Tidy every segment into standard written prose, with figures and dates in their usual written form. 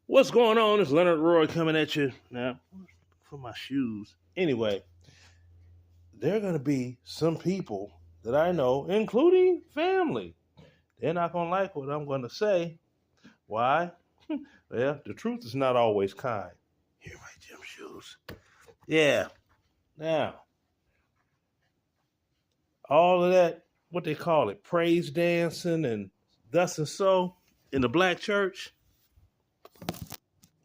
What's going on? It's Leonard Roy coming at you now for my shoes. Anyway, there are going to be some people that I know, including family. They're not going to like what I'm going to say. Why? Well, the truth is not always kind. Here are my gym shoes. Yeah. Now, all of that, what they call it, praise dancing and thus and so in the black church,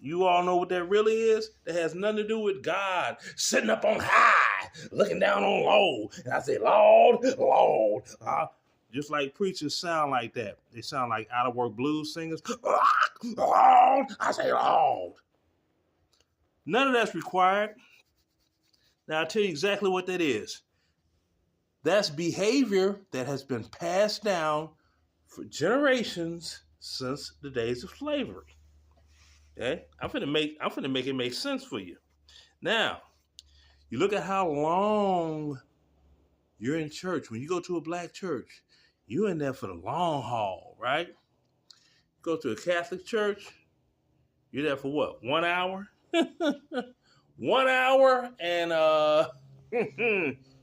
you all know what that really is? That has nothing to do with God sitting up on high, looking down on low. And I say, Lord, Lord. Just like preachers sound like that. They sound like out of work blues singers. Lord, I say, Lord. None of that's required. Now, I'll tell you exactly what that is. That's behavior that has been passed down for generations since the days of slavery. Okay? I'm finna make it make sense for you. Now, you look at how long you're in church. When you go to a black church, you're in there for the long haul, right? Go to a Catholic church, you're there for what? 1 hour? 1 hour and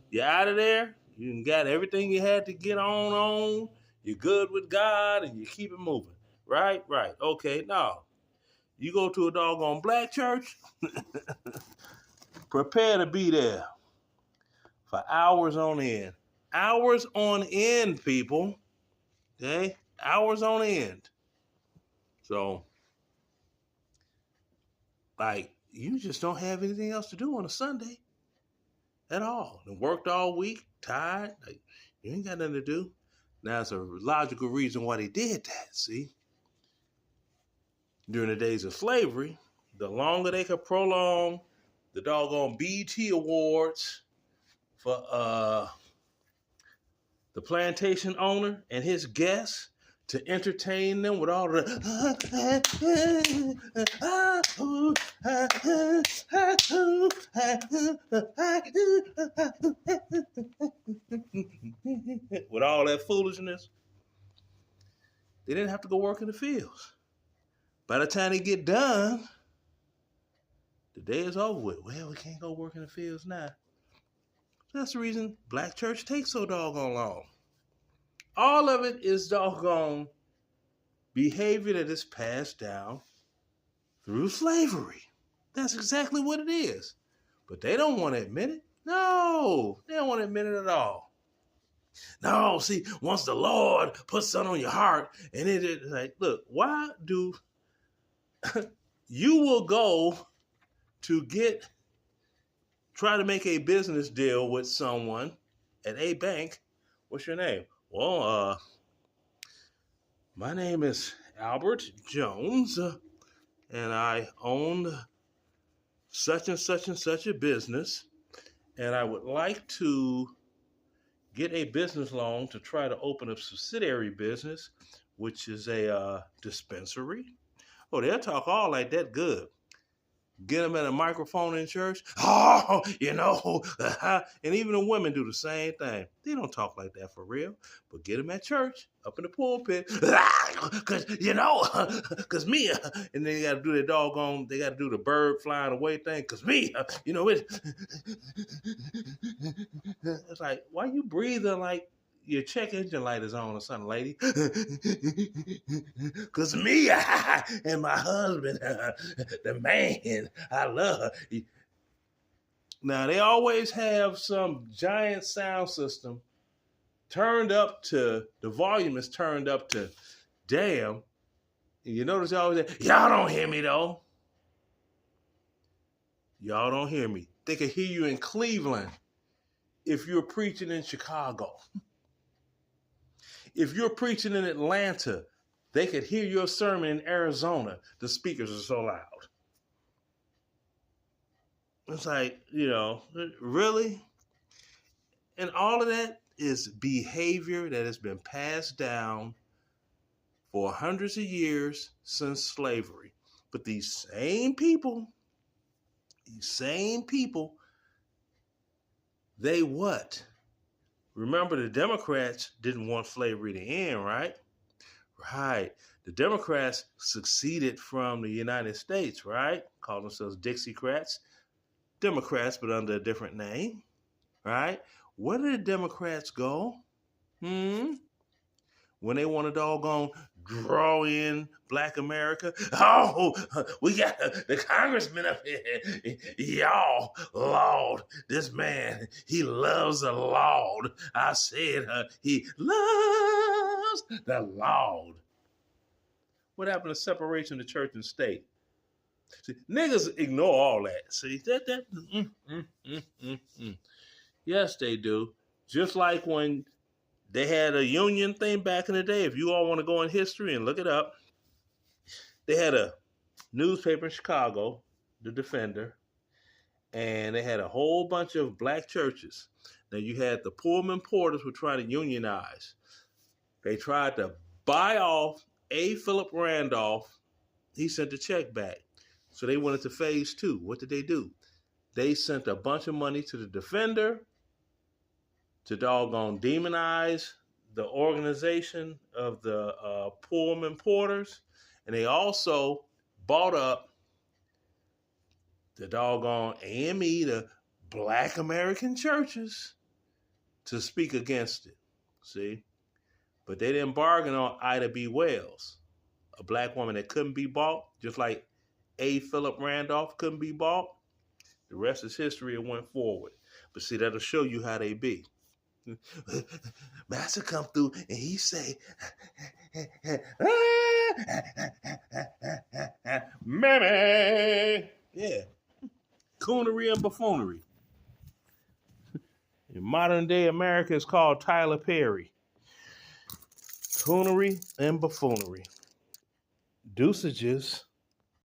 you're out of there. You got everything you had to get on. You're good with God and you keep it moving. Right? Right. Okay, now you go to a doggone black church, prepare to be there for hours on end. Hours on end, people. Okay? Hours on end. So, like, you just don't have anything else to do on a Sunday at all. And worked all week, tired. Like, you ain't got nothing to do. Now, it's a logical reason why they did that, see? During the days of slavery, the longer they could prolong the doggone BET Awards for the plantation owner and his guests to entertain them with all the with all that foolishness, they didn't have to go work in the fields. By the time they get done, the day is over with. Well, we can't go work in the fields now. That's the reason black church takes so doggone long. All of it is doggone behavior that is passed down through slavery. That's exactly what it is. But they don't want to admit it. No, they don't want to admit it at all. No, see, once the Lord puts something on your heart, and it's like, look, why do you will go to try to make a business deal with someone at a bank? What's your name? Well, my name is Albert Jones, and I own such and such a business, and I would like to get a business loan to try to open a subsidiary business, which is a dispensary. Oh, they'll talk all like that good. Get them at a microphone in church. Oh, and even the women do the same thing. They don't talk like that for real, but get them at church, up in the pulpit. Because me, and they got to do their doggone, they got to do the bird flying away thing. Because me, it's like, why you breathing like your check engine light is on or something, lady? Because me and my husband, the man I love. Now, they always have some giant sound system turned up to, the volume is turned up to damn. And you notice they always say, y'all don't hear me though. Y'all don't hear me. They can hear you in Cleveland if you're preaching in Chicago. If you're preaching in Atlanta, they could hear your sermon in Arizona. The speakers are so loud. It's like, really? And all of that is behavior that has been passed down for hundreds of years since slavery. But these same people, they what? Remember, the Democrats didn't want slavery to end, right? Right. The Democrats succeeded from the United States, right? Call themselves Dixiecrats. Democrats, but under a different name, right? Where did the Democrats go? When they want to doggone draw in Black America. Oh, we got the congressman up here. Y'all, Lord, this man, he loves the Lord. I said he loves the Lord. What happened to separation of church and state? See, niggas ignore all that. See, Yes, they do. Just like when they had a union thing back in the day. If you all want to go in history and look it up, they had a newspaper in Chicago, The Defender, and they had a whole bunch of black churches. Now you had the Pullman Porters were trying to unionize. They tried to buy off A. Philip Randolph. He sent the check back. So they went into phase 2. What did they do? They sent a bunch of money to the Defender to doggone demonize the organization of the Pullman Porters. And they also bought up the doggone AME, the Black American churches, to speak against it. See? But they didn't bargain on Ida B. Wells, a black woman that couldn't be bought, just like A. Philip Randolph couldn't be bought. The rest is history. It went forward. But see, that'll show you how they be. Master come through and he say, Mammy. Yeah. Coonery and buffoonery. In modern day America, it's called Tyler Perry. Coonery and buffoonery. Deusages.